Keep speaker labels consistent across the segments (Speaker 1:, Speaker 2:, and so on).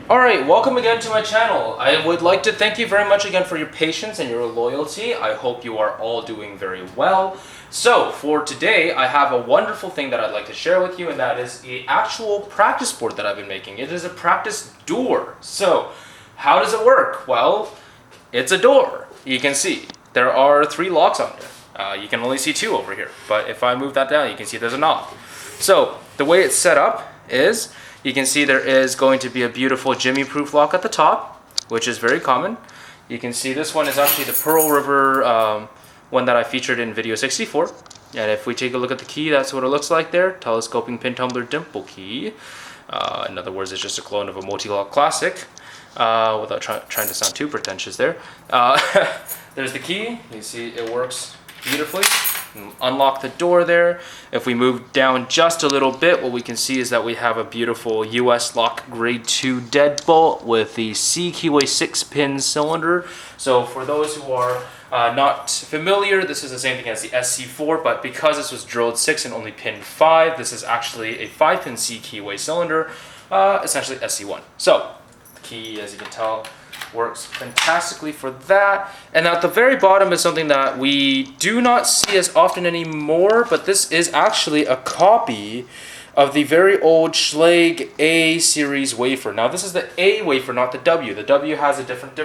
Speaker 1: Alright, welcome again to my channel. I would like to thank you very much again for your patience and your loyalty. I hope you are all doing very well. So, for today, I have a wonderful thing that I'd like to share with you, and that is the actual practice board that I've been making. It is a practice door. So, how does it work? Well, it's a door. You can see there are 3 locks on there. You can only see 2 over here, but if I move that down, you can see there's a knob. So, the way it's set up is, you can see there is going to be a beautiful Jimmy-proof lock at the top, which is very common. You can see this one is actually the Pearl River one that I featured in video 64. And if we take a look at the key, that's what it looks like there. Telescoping pin tumbler dimple key. In other words, it's just a clone of a multi-lock classic. Without trying to sound too pretentious there. There's the key. You see it works beautifully. Unlock the door there. If we move down just a little bit, what we can see is that we have a beautiful US lock grade 2 deadbolt with the C keyway 6-pin cylinder. So for those who are not familiar, this is the same thing as the SC4, but because this was drilled 6 and only pin 5, this is actually a 5-pin C keyway cylinder, essentially SC1. So the key, as you can tell, works fantastically for that. And at the very bottom is something that we do not see as often anymore, but this is actually a copy of the very old Schlage A series wafer. Now this is the A wafer, not the W. The W has a different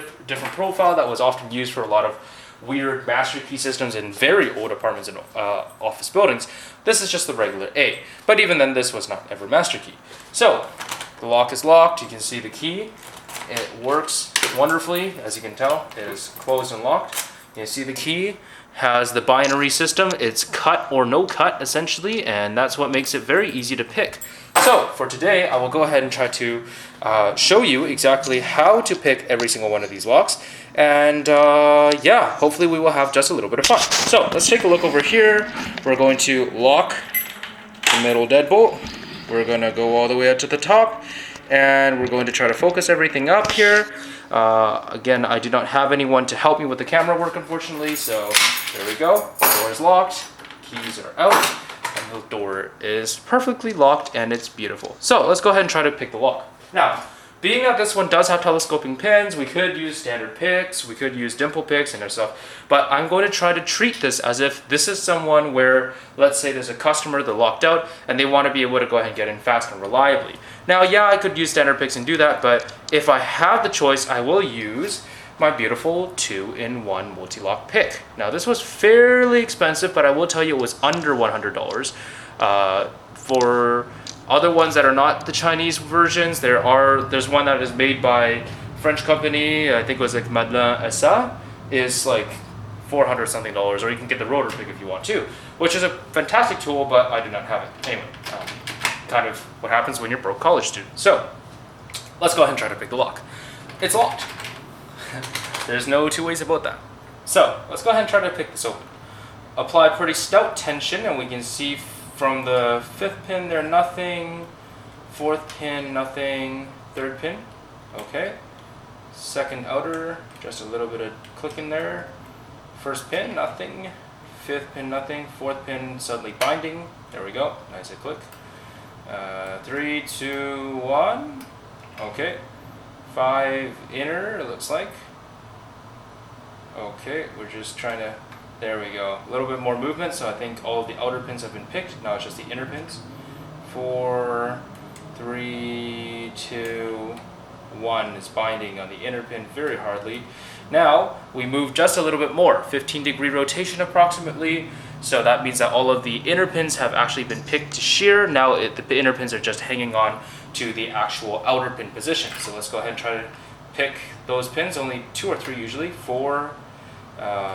Speaker 1: profile that was often used for a lot of weird master key systems in very old apartments and office buildings. This is just the regular A. But even then, this was not ever master key. So the lock is locked. You can see the key. It works wonderfully, as you can tell. It is closed and locked. You see the key has the binary system. It's cut or no cut, essentially, and that's what makes it very easy to pick. So for today, I will go ahead and try to show you exactly how to pick every single one of these locks. And yeah, hopefully we will have just a little bit of fun. So let's take a look over here. We're going to lock the middle deadbolt. We're going to go all the way up to the top. And we're going to try to focus everything up here. Again, I do not have anyone to help me with the camera work, unfortunately, so there we go. The door is locked, keys are out, and the door is perfectly locked, and it's beautiful. So let's go ahead and try to pick the lock. Now, being that this one does have telescoping pins, we could use standard picks, we could use dimple picks and stuff, but I'm going to try to treat this as if this is someone where, let's say there's a customer, they're locked out, and they want to be able to go ahead and get in fast and reliably. Now, yeah, I could use standard picks and do that, but if I have the choice, I will use my beautiful 2-in-1 multi-lock pick. Now, this was fairly expensive, but I will tell you it was under $100. For other ones that are not the Chinese versions, there's one that is made by French company, I think it was like Madeleine SA, is like $400 something, or you can get the rotor pick if you want to, which is a fantastic tool, but I do not have it. Anyway, kind of what happens when you're a broke college student. So let's go ahead and try to pick the lock. It's locked. There's no 2 ways about that. So let's go ahead and try to pick this open. Apply pretty stout tension, and we can see from the 5th pin there, nothing. 4th pin, nothing. 3rd pin, okay. 2nd outer, just a little bit of clicking there. 1st pin, nothing. 5th pin, nothing. 4th pin, suddenly binding. There we go, nice and click. 3, 2, 1. Okay. 5 inner, it looks like. Okay, we're just trying to. There we go. A little bit more movement, so I think all of the outer pins have been picked. Now it's just the inner pins. 4, 3, 2, 1 is binding on the inner pin very hardly. Now we move just a little bit more, 15-degree rotation approximately. So that means that all of the inner pins have actually been picked to shear. Now the inner pins are just hanging on to the actual outer pin position. So let's go ahead and try to pick those pins. Only 2 or 3 usually. 4,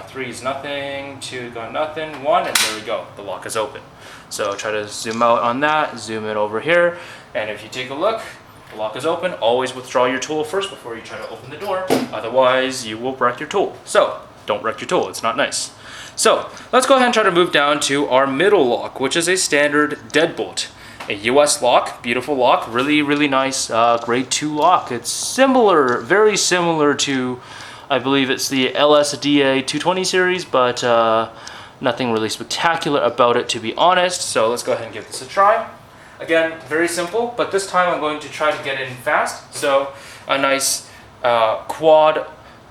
Speaker 1: 3 is nothing, 2 got nothing, 1, and there we go. The lock is open. So try to zoom out on that, zoom in over here, and if you take a look, the lock is open. Always withdraw your tool first before you try to open the door. Otherwise, you will wreck your tool. So don't wreck your tool. It's not nice. So let's go ahead and try to move down to our middle lock, which is a standard deadbolt. A US lock, beautiful lock, really, really nice grade 2 lock. It's similar, very similar to, I believe it's the LSDA 220 series, but nothing really spectacular about it, to be honest. So let's go ahead and give this a try. Again, very simple, but this time I'm going to try to get in fast. So a nice quad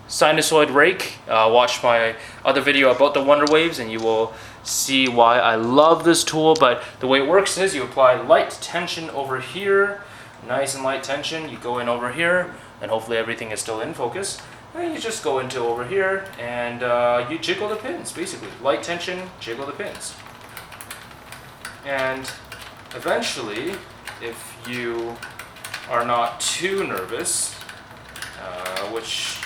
Speaker 1: sinusoid rake. Watch my other video about the Wonder Waves and you will see why I love this tool. But the way it works is you apply light tension over here, nice and light tension. You go in over here and hopefully everything is still in focus. And you just go into over here and you jiggle the pins, basically. Light tension, jiggle the pins. And eventually, if you are not too nervous, which,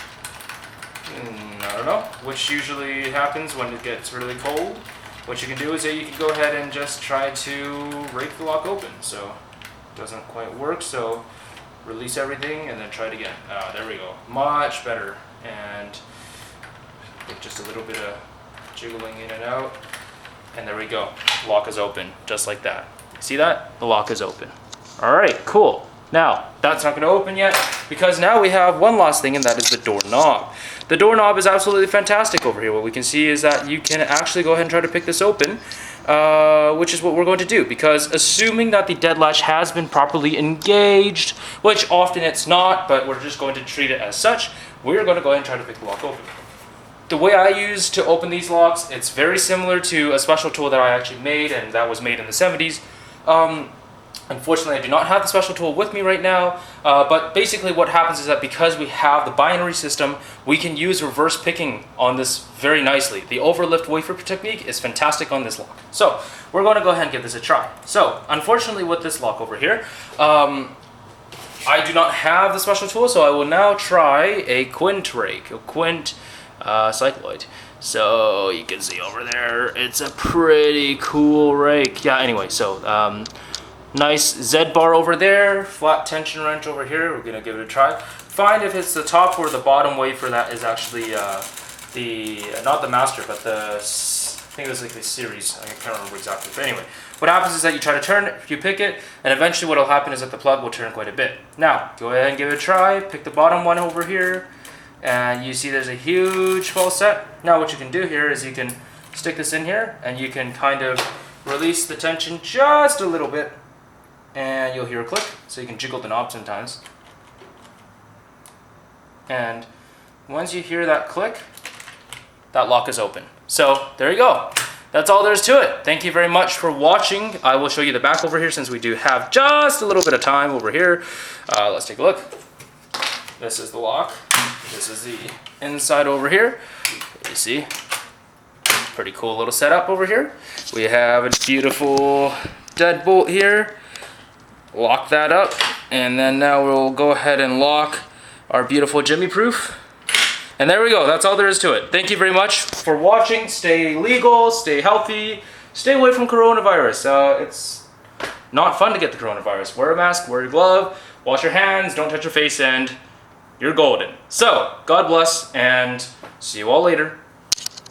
Speaker 1: I don't know, which usually happens when it gets really cold, what you can do is that you can go ahead and just try to rake the lock open. So it doesn't quite work, so release everything and then try it again. There we go, much better. And with just a little bit of jiggling in and out, and there we go, lock is open, just like that. See that? The lock is open. All right, cool. Now, that's not going to open yet, because now we have one last thing, and that is the doorknob. The doorknob is absolutely fantastic over here. What we can see is that you can actually go ahead and try to pick this open, which is what we're going to do, because assuming that the dead latch has been properly engaged, which often it's not, but we're just going to treat it as such, we're going to go ahead and try to pick the lock open. The way I use to open these locks, it's very similar to a special tool that I actually made, and that was made in the 70s. Unfortunately, I do not have the special tool with me right now, but basically what happens is that because we have the binary system, we can use reverse picking on this very nicely. The overlift wafer technique is fantastic on this lock. So we're going to go ahead and give this a try. So unfortunately with this lock over here, I do not have the special tool, so I will now try a quint rake, a quint cycloid. So you can see over there, it's a pretty cool rake. Yeah, anyway, so nice Z bar over there, flat tension wrench over here. We're gonna give it a try. Find if it's the top or the bottom wafer that is actually not the master, but the, I think it was like the series. I can't remember exactly. But anyway, what happens is that you try to turn it, you pick it, and eventually what will happen is that the plug will turn quite a bit. Now, go ahead and give it a try. Pick the bottom one over here, and you see there's a huge false set. Now what you can do here is you can stick this in here, and you can kind of release the tension just a little bit, and you'll hear a click, so you can jiggle the knob sometimes. And once you hear that click, that lock is open. So there you go. That's all there is to it. Thank you very much for watching. I will show you the back over here since we do have just a little bit of time over here. Let's take a look. This is the lock. This is the inside over here. You see, pretty cool little setup over here. We have a beautiful deadbolt here. Lock that up, and then now we'll go ahead and lock our beautiful Jimmy proof. And there we go. That's all there is to it. Thank you very much for watching. Stay legal, stay healthy, stay away from coronavirus. It's not fun to get the coronavirus. Wear a mask, wear a glove, wash your hands, don't touch your face, and you're golden. So, God bless, and see you all later.